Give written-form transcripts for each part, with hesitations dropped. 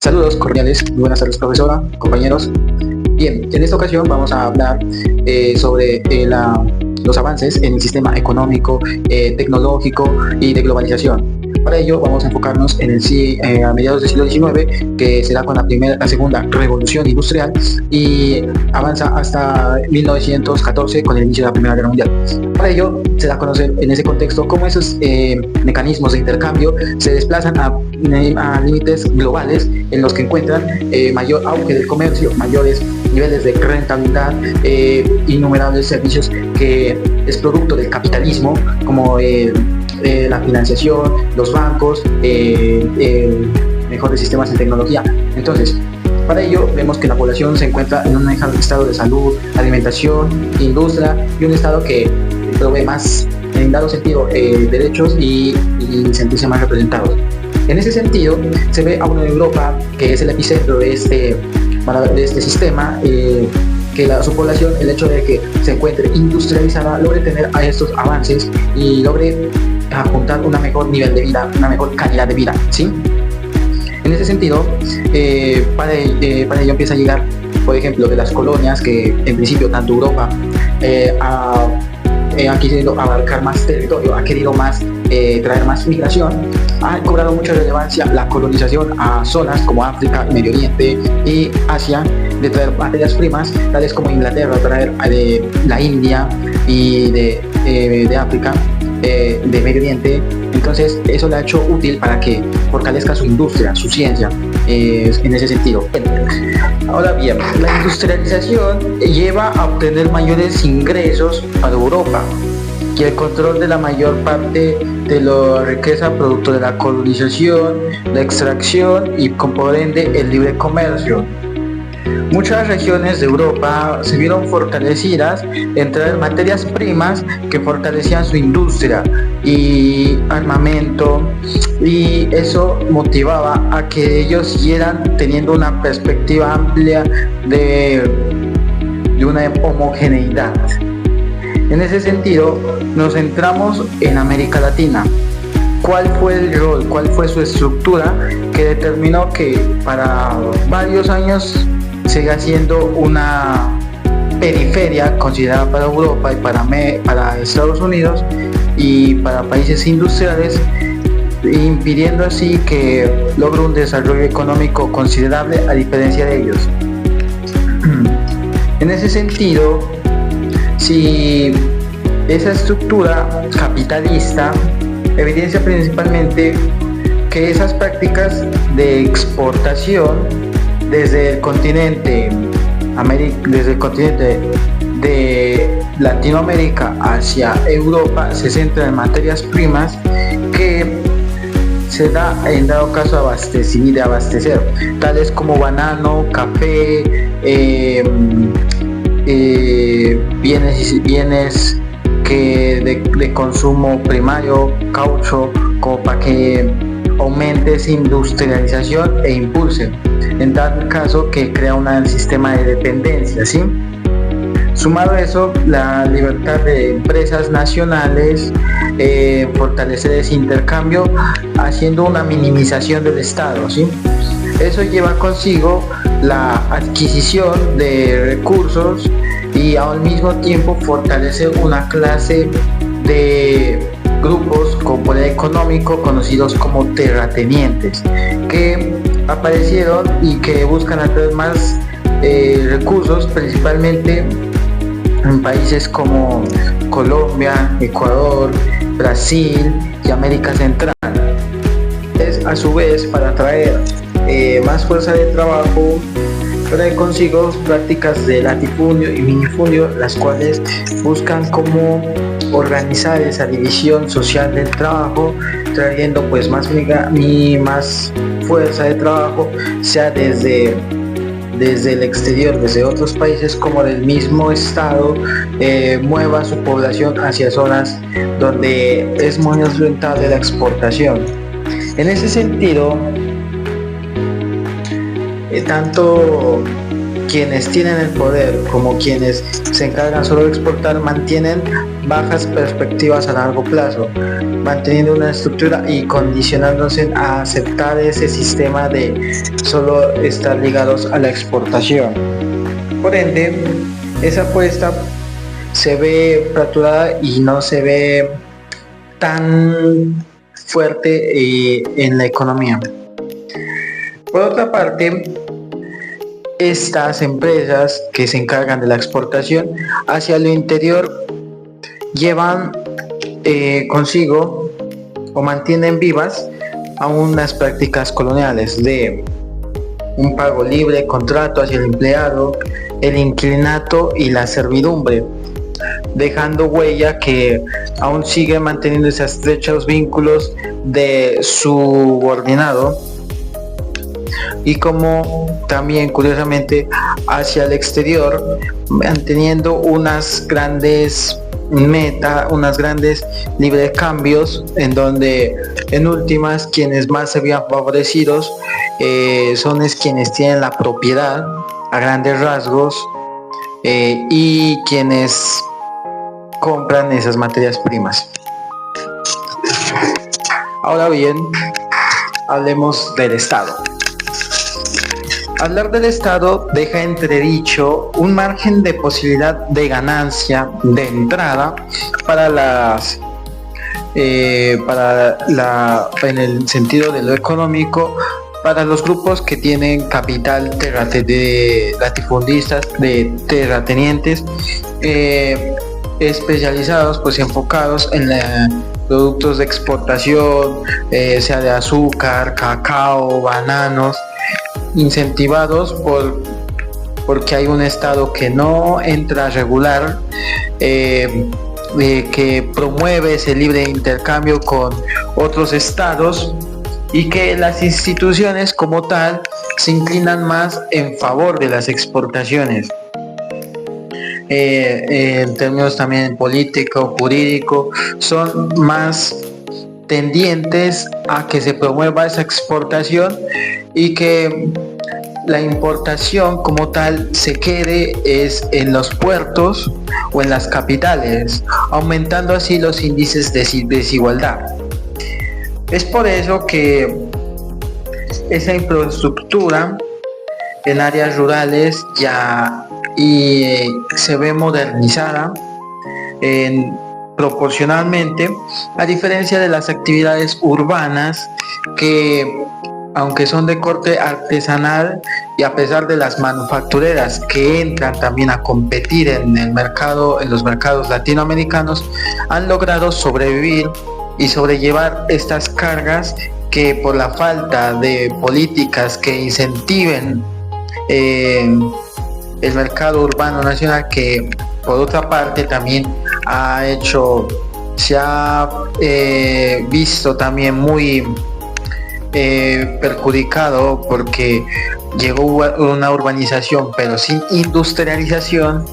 Saludos cordiales, muy buenas tardes profesora, compañeros. Bien, en esta ocasión vamos a hablar sobre los avances en el sistema económico, tecnológico y de globalización. Para ello vamos a enfocarnos en a mediados del siglo XIX, que será con la segunda revolución industrial y avanza hasta 1914 con el inicio de la Primera Guerra Mundial. Para ello se da a conocer en ese contexto cómo esos mecanismos de intercambio se desplazan a límites globales en los que encuentran mayor auge del comercio, mayores niveles de rentabilidad, innumerables servicios que es producto del capitalismo, como la financiación, los bancos, mejores sistemas en tecnología. Entonces, para ello vemos que la población se encuentra en un estado de salud, alimentación, industria y un estado que provee más, en dado sentido, derechos y sentirse más representados. En ese sentido, se ve a una Europa que es el epicentro de este sistema, que su población, el hecho de que se encuentre industrializada, logre tener a estos avances y logre apuntar una mejor nivel de vida, una mejor calidad de vida, ¿sí? En ese sentido, para ello empieza a llegar, por ejemplo, de las colonias, que en principio tanto Europa ha querido abarcar más territorio, ha querido traer más migración, ha cobrado mucha relevancia la colonización a zonas como África, Medio Oriente y Asia, de traer materias primas, tales como Inglaterra, traer de la India y de África, de Medio Oriente. Entonces eso le ha hecho útil para que fortalezca su industria, su ciencia, en ese sentido. Ahora bien, la industrialización lleva a obtener mayores ingresos para Europa y el control de la mayor parte de la riqueza producto de la colonización, la extracción y por ende el libre comercio. Muchas regiones de Europa se vieron fortalecidas en traer materias primas que fortalecían su industria y armamento, y eso motivaba a que ellos siguieran teniendo una perspectiva amplia de una homogeneidad. En ese sentido, nos centramos en América Latina. ¿Cuál fue el rol, cuál fue su estructura que determinó que para varios años siga siendo una periferia considerada para Europa y para Estados Unidos y para países industriales, impidiendo así que logre un desarrollo económico considerable a diferencia de ellos? En ese sentido, si esa estructura capitalista evidencia principalmente que esas prácticas de exportación desde el continente de Latinoamérica hacia Europa se centra en materias primas que se da en dado caso abastecer, tales como banano, café, bienes de consumo primario, caucho, como para que aumente esa industrialización e impulse, en tal caso que crea un sistema de dependencia, ¿sí? Sumado a eso, la libertad de empresas nacionales, fortalecer ese intercambio, haciendo una minimización del Estado, ¿sí? Eso lleva consigo la adquisición de recursos y al mismo tiempo fortalecer una clase de grupos con poder económico conocidos como terratenientes, que aparecieron y que buscan atraer más recursos, principalmente en países como Colombia, Ecuador, Brasil y América Central. Es a su vez para atraer más fuerza de trabajo, trae consigo prácticas de latifundio y minifundio, las cuales buscan cómo organizar esa división social del trabajo, trayendo pues más fuerza de trabajo, sea desde el exterior, desde otros países como del mismo estado, mueva su población hacia zonas donde es muy rentable la exportación. En ese sentido, tanto quienes tienen el poder, como quienes se encargan solo de exportar, mantienen bajas perspectivas a largo plazo, manteniendo una estructura y condicionándose a aceptar ese sistema de solo estar ligados a la exportación. Por ende, esa apuesta se ve fracturada y no se ve tan fuerte en la economía. Por otra parte, estas empresas que se encargan de la exportación hacia lo interior llevan consigo o mantienen vivas aún las prácticas coloniales de un pago libre, contrato hacia el empleado, el inquilinato y la servidumbre, dejando huella que aún sigue manteniendo esos estrechos vínculos de subordinado, y como también curiosamente hacia el exterior, manteniendo unas grandes libres cambios, en donde en últimas quienes más se vean favorecidos son quienes tienen la propiedad a grandes rasgos y quienes compran esas materias primas. Ahora bien, hablemos del Estado. Hablar del Estado deja entredicho un margen de posibilidad de ganancia de entrada en el sentido de lo económico, para los grupos que tienen capital de latifundistas, de terratenientes especializados, pues enfocados en productos de exportación, sea de azúcar, cacao, bananos, incentivados porque hay un Estado que no entra a regular, que promueve ese libre intercambio con otros estados, y que las instituciones como tal se inclinan más en favor de las exportaciones. En términos también político, jurídico, son más tendientes a que se promueva esa exportación y que la importación como tal se quede en los puertos o en las capitales, aumentando así los índices de desigualdad. Es por eso que esa infraestructura en áreas rurales ya se ve modernizada proporcionalmente, a diferencia de las actividades urbanas que, aunque son de corte artesanal, y a pesar de las manufactureras que entran también a competir en los mercados latinoamericanos, han logrado sobrevivir y sobrellevar estas cargas que, por la falta de políticas que incentiven el mercado urbano nacional, que por otra parte también se ha visto también muy perjudicado, porque llegó una urbanización pero sin industrialización.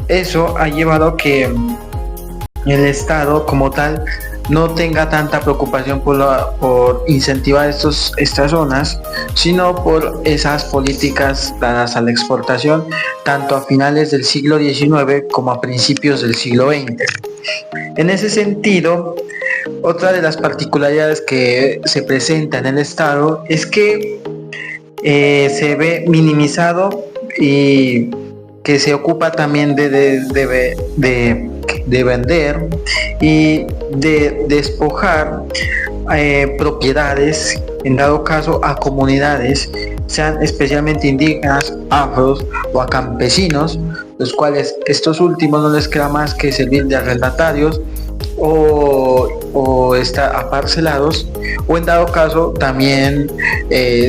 Eso ha llevado a que el Estado como tal no tenga tanta preocupación por incentivar estas zonas, sino por esas políticas dadas a la exportación, tanto a finales del siglo XIX como a principios del siglo XX. En ese sentido, otra de las particularidades que se presenta en el Estado es que se ve minimizado y que se ocupa también de vender y de despojar propiedades, en dado caso a comunidades, sean especialmente indígenas, afros o a campesinos, los cuales estos últimos no les queda más que servir de arrendatarios o estar aparcelados, o en dado caso también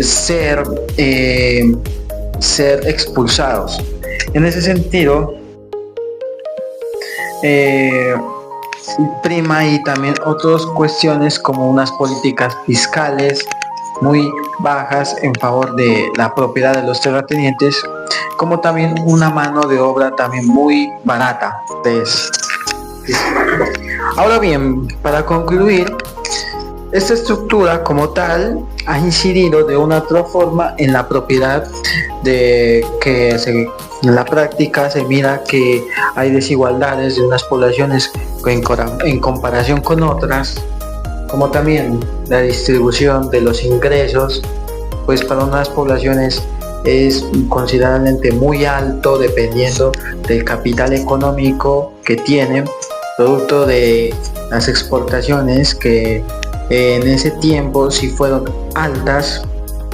ser expulsados. En ese sentido, prima y también otras cuestiones como unas políticas fiscales muy bajas en favor de la propiedad de los terratenientes, como también una mano de obra también muy barata. Ahora bien, para concluir, esta estructura como tal ha incidido de una u otra forma en la propiedad de que en la práctica se mira que hay desigualdades de unas poblaciones en comparación con otras, como también la distribución de los ingresos, pues para unas poblaciones es considerablemente muy alto dependiendo del capital económico que tienen, producto de las exportaciones que en ese tiempo sí fueron altas,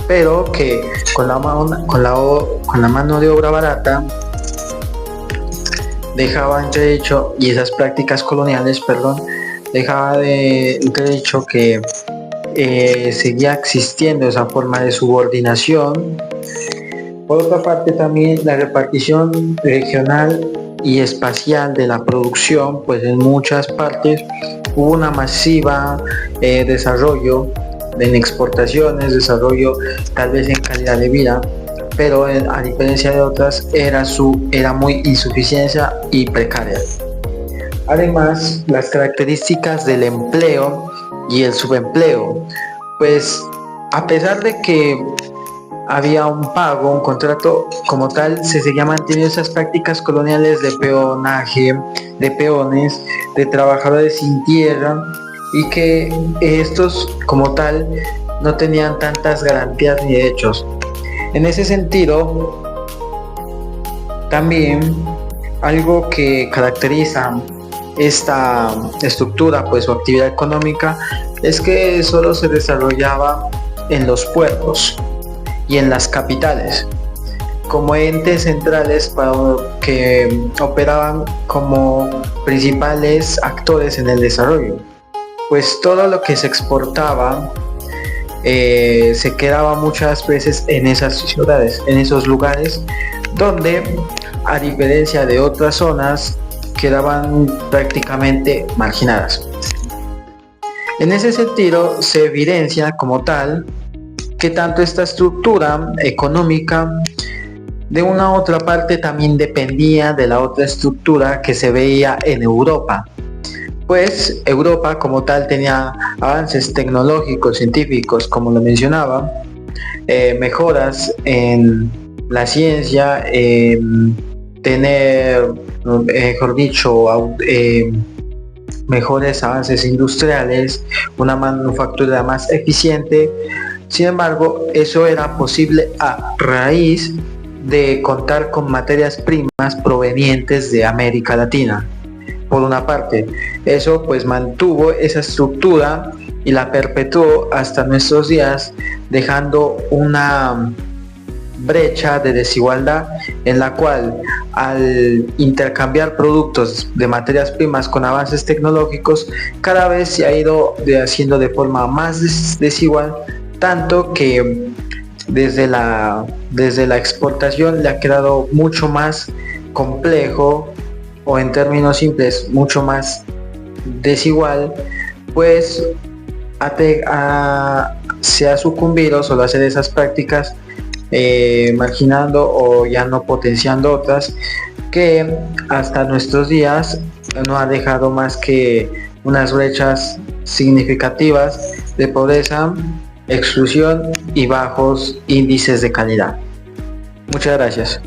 pero que con la mano de obra barata dejaba entredicho, y esas prácticas coloniales, dejaba de entredicho que seguía existiendo esa forma de subordinación. Por otra parte, también la repartición regional y espacial de la producción, pues en muchas partes hubo una masiva desarrollo en exportaciones, desarrollo tal vez en calidad de vida, pero a diferencia de otras era muy insuficiencia y precaria. Además, las características del empleo y el subempleo, pues a pesar de que había un pago, un contrato como tal, se seguían manteniendo esas prácticas coloniales de peonaje, de peones, de trabajadores sin tierra, y que estos como tal no tenían tantas garantías ni derechos. En ese sentido, también algo que caracteriza esta estructura, pues su actividad económica, es que solo se desarrollaba en los puertos y en las capitales como entes centrales que operaban como principales actores en el desarrollo, pues todo lo que se exportaba se quedaba muchas veces en esas ciudades, en esos lugares donde, a diferencia de otras zonas, quedaban prácticamente marginadas. En ese sentido, se evidencia como tal que tanto esta estructura económica de una u otra parte también dependía de la otra estructura que se veía en Europa, pues Europa como tal tenía avances tecnológicos, científicos, como lo mencionaba, mejoras en la ciencia, tener, mejor dicho, mejores avances industriales, una manufactura más eficiente. Sin embargo, eso era posible a raíz de contar con materias primas provenientes de América Latina. Por una parte, eso pues mantuvo esa estructura y la perpetuó hasta nuestros días, dejando una brecha de desigualdad en la cual, al intercambiar productos de materias primas con avances tecnológicos, cada vez se ha ido haciendo de forma más desigual, tanto que desde la exportación le ha quedado mucho más complejo, o en términos simples, mucho más desigual, pues se ha sucumbido solo a hacer esas prácticas, marginando o ya no potenciando otras, que hasta nuestros días no ha dejado más que unas brechas significativas de pobreza, exclusión y bajos índices de calidad. Muchas gracias.